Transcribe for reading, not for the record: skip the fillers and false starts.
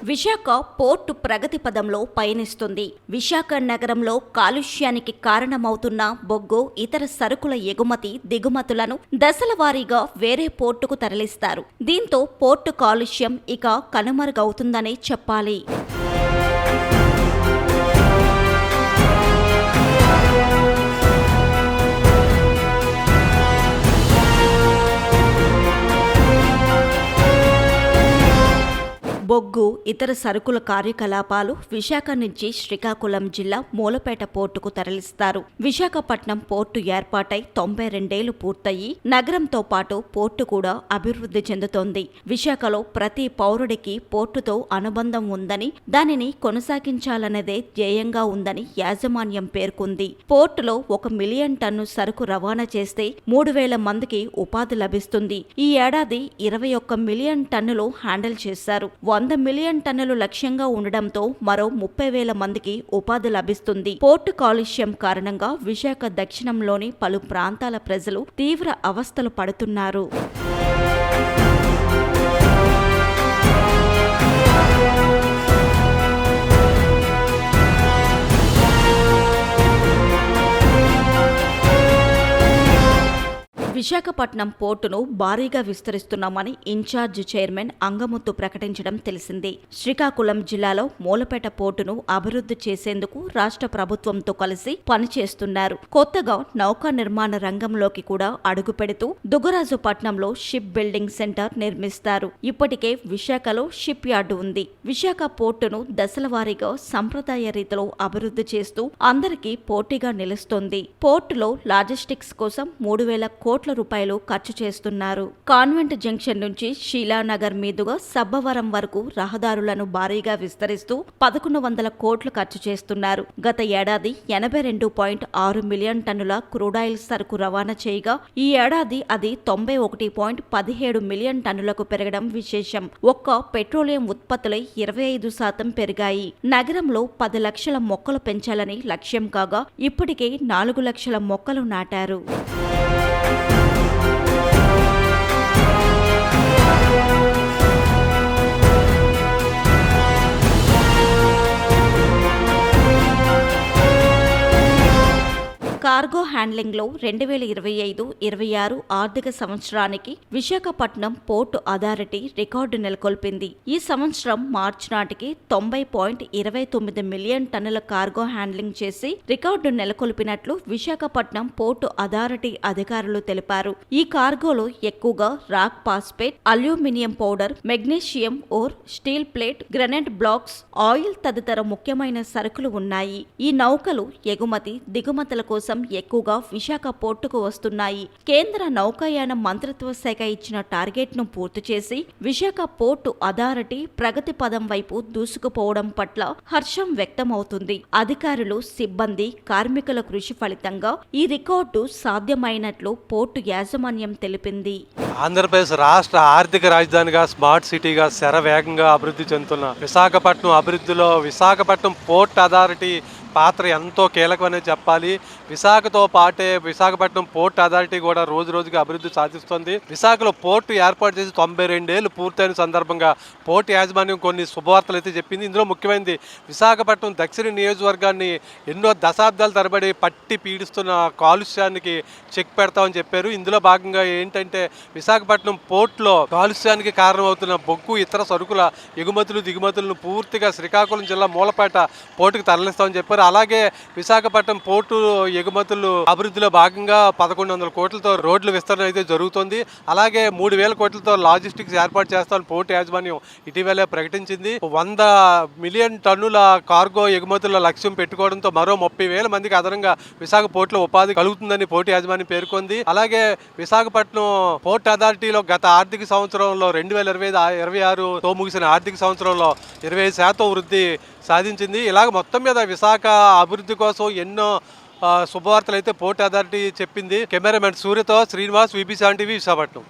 Visakha port ప్రగతి పదంలో పయనిస్తుంది. విశాఖ నగరంలో కాలుష్యానికి కారణమవుతున్న బొగ్గు, ఇతర సరుకుల ఎగుమతి, దిగుమతులను దశల వారీగా వేరే పోర్టుకు తరలిస్తారు. దీంతో పోర్టు కాలుష్యం ఇక కనుమరుగవుతుందనే చెప్పాలి. బొగ్గు, ఇతర సరుకుల కార్యకలాపాలు విశాఖ నుంచి శ్రీకాకుళం జిల్లా మూలపేట పోర్టుకు తరలిస్తారు. విశాఖపట్నం పోర్టు ఏర్పాటై 92 పూర్తయి నగరంతో పాటు పోర్టు కూడా అభివృద్ధి చెందుతోంది. విశాఖలో ప్రతి పౌరుడికి పోర్టుతో అనుబంధం ఉందని, దానిని కొనసాగించాలన్నదే ధ్యేయంగా ఉందని యాజమాన్యం పేర్కొంది. పోర్టులో 1 మిలియన్ టన్ను సరుకు రవాణా చేస్తే 3,000 మందికి ఉపాధి లభిస్తుంది. ఈ ఏడాది 21 మిలియన్ టన్నులు హ్యాండిల్ చేశారు. 100 మిలియన్ టన్నులు లక్ష్యంగా ఉండడంతో మరో 30,000 మందికి ఉపాధి లభిస్తుంది. పోర్టు కాలుష్యం కారణంగా విశాఖ దక్షిణంలోని పలు ప్రాంతాల ప్రజలు తీవ్ర అవస్థలు పడుతున్నారు. విశాఖపట్నం పోర్టును భారీగా విస్తరిస్తున్నామని ఇన్ఛార్జ్ చైర్మన్ అంగముత్తు ప్రకటించడం తెలిసిందే. శ్రీకాకుళం జిల్లాలో మూలపేట పోర్టును అభివృద్ధి చేసేందుకు రాష్ట్ర ప్రభుత్వంతో కలిసి పనిచేస్తున్నారు. కొత్తగా నౌకా నిర్మాణ రంగంలోకి కూడా అడుగుపెడుతూ దుగ్గరాజుపట్నంలో షిప్ బిల్డింగ్ సెంటర్ నిర్మిస్తారు. ఇప్పటికే విశాఖలో షిప్ యార్డు ఉంది. విశాఖ పోర్టును దశల వారీగా సంప్రదాయ రీతిలో అభివృద్ధి చేస్తూ అందరికీ పోటీగా నిలుస్తోంది. పోర్టులో లాజిస్టిక్స్ కోసం 3,000 కోట్ల రూపాయలు ఖర్చు చేస్తున్నారు. కాన్వెంట్ జంక్షన్ నుంచి శీలానగర్ మీదుగా సబ్బవరం వరకు రహదారులను భారీగా విస్తరిస్తూ 1,100 కోట్లు ఖర్చు చేస్తున్నారు. గత ఏడాది 82.6 మిలియన్ టన్నుల క్రూడాయిల్ సరుకు రవాణా చేయగా ఈ ఏడాది అది 91.17 మిలియన్ టన్నులకు పెరగడం విశేషం. ఒక్క పెట్రోలియం ఉత్పత్తులై 25% పెరిగాయి. నగరంలో 10 లక్షల మొక్కలు పెంచాలని లక్ష్యం కాగా ఇప్పటికే 4 లక్షల మొక్కలు నాటారు. కార్గో హ్యాండ్లింగ్లో 2025-26 ఆర్థిక సంవత్సరానికి విశాఖపట్నం పోర్టు అథారిటీ రికార్డు నెలకొల్పింది. ఈ సంవత్సరం మార్చి నాటికి 90.29 మిలియన్ టన్నుల కార్గో హ్యాండ్లింగ్ చేసి రికార్డు నెలకొల్పినట్లు విశాఖపట్నం పోర్టు అథారిటీ అధికారులు తెలిపారు. ఈ కార్గోలో ఎక్కువగా rock phosphate, aluminium powder, magnesium ore, steel plate, granite blocks, oil తదితర ముఖ్యమైన సరుకులు ఉన్నాయి. ఈ నౌకలు ఎగుమతి, దిగుమతుల కోసం ఎక్కువగా విశాఖ పోర్టుకు వస్తున్నాయి. కేంద్ర నౌకాయాన మంత్రిత్వ శాఖ ఇచ్చిన టార్గెట్ ను పూర్తి చేసి విశాఖ పోర్టు అథారిటీ ప్రగతి పదం వైపు దూసుకుపోవడం పట్ల హర్షం వ్యక్తమవుతుంది. అధికారులు, సిబ్బంది, కార్మికుల కృషి ఫలితంగా ఈ రికార్డు సాధ్యమైనట్లు పోర్టు యాజమాన్యం తెలిపింది. ఆంధ్రప్రదేశ్ రాష్ట్ర ఆర్థిక రాజధానిగా, స్మార్ట్ సిటీగా శరవేగంగా అభివృద్ధి చెందుతున్న విశాఖపట్నం అభివృద్ధిలో విశాఖపట్నం పోర్ట్ అథారిటీ పాత్ర ఎంతో కీలకమనే చెప్పాలి. విశాఖతో పాటే విశాఖపట్నం పోర్ట్ అథారిటీ కూడా రోజు రోజుకి అభివృద్ధి సాధిస్తుంది. విశాఖలో పోర్టు ఏర్పాటు చేసి 92 ఏళ్ళు పూర్తయిన సందర్భంగా పోర్టు యాజమాన్యం కొన్ని శుభవార్తలు అయితే చెప్పింది. ఇందులో ముఖ్యమైనది విశాఖపట్నం దక్షిణ నియోజకవర్గాన్ని ఎన్నో దశాబ్దాల తరబడి పట్టి పీడిస్తున్న కాలుష్యానికి చెక్ పెడతామని చెప్పారు. ఇందులో భాగంగా ఏంటంటే విశాఖపట్నం పోర్టులో కాలుష్యానికి కారణమవుతున్న బొగ్గు, ఇతర సరుకుల ఎగుమతులు, దిగుమతులను పూర్తిగా శ్రీకాకుళం జిల్లా మూలపేట పోర్టుకు తరలిస్తామని చెప్పారు. అలాగే విశాఖపట్నం పోర్టు ఎగుమతులు అభివృద్ధిలో భాగంగా 1,100 కోట్లతో రోడ్ల విస్తరణ అయితే జరుగుతుంది. అలాగే 3,000 కోట్లతో లాజిస్టిక్స్ ఏర్పాటు చేస్తామని పోర్టు యాజమాన్యం ఇటీవలే ప్రకటించింది. 100 మిలియన్ టన్నుల కార్గో ఎగుమతుల లక్ష్యం పెట్టుకోవడంతో మరో 30,000 మందికి అదనంగా విశాఖ పోర్టులో ఉపాధి కలుగుతుందని పోర్టు యాజమాన్యం పేర్కొంది. అలాగే విశాఖపట్నం పోర్ట్ అథారిటీలో గత ఆర్థిక సంవత్సరంలో 2025-26తో ముగిసిన ఆర్థిక సంవత్సరంలో 25% వృద్ధి సాధించింది. ఇలాగ మొత్తం మీద విశాఖ అభివృద్ధి కోసం ఎన్నో శుభవార్తలు అయితే పోర్ట్ అథారిటీ చెప్పింది. కెమెరామెన్ సూర్యతో శ్రీనివాస్, VB7 టీవీ, విశాఖపట్నం.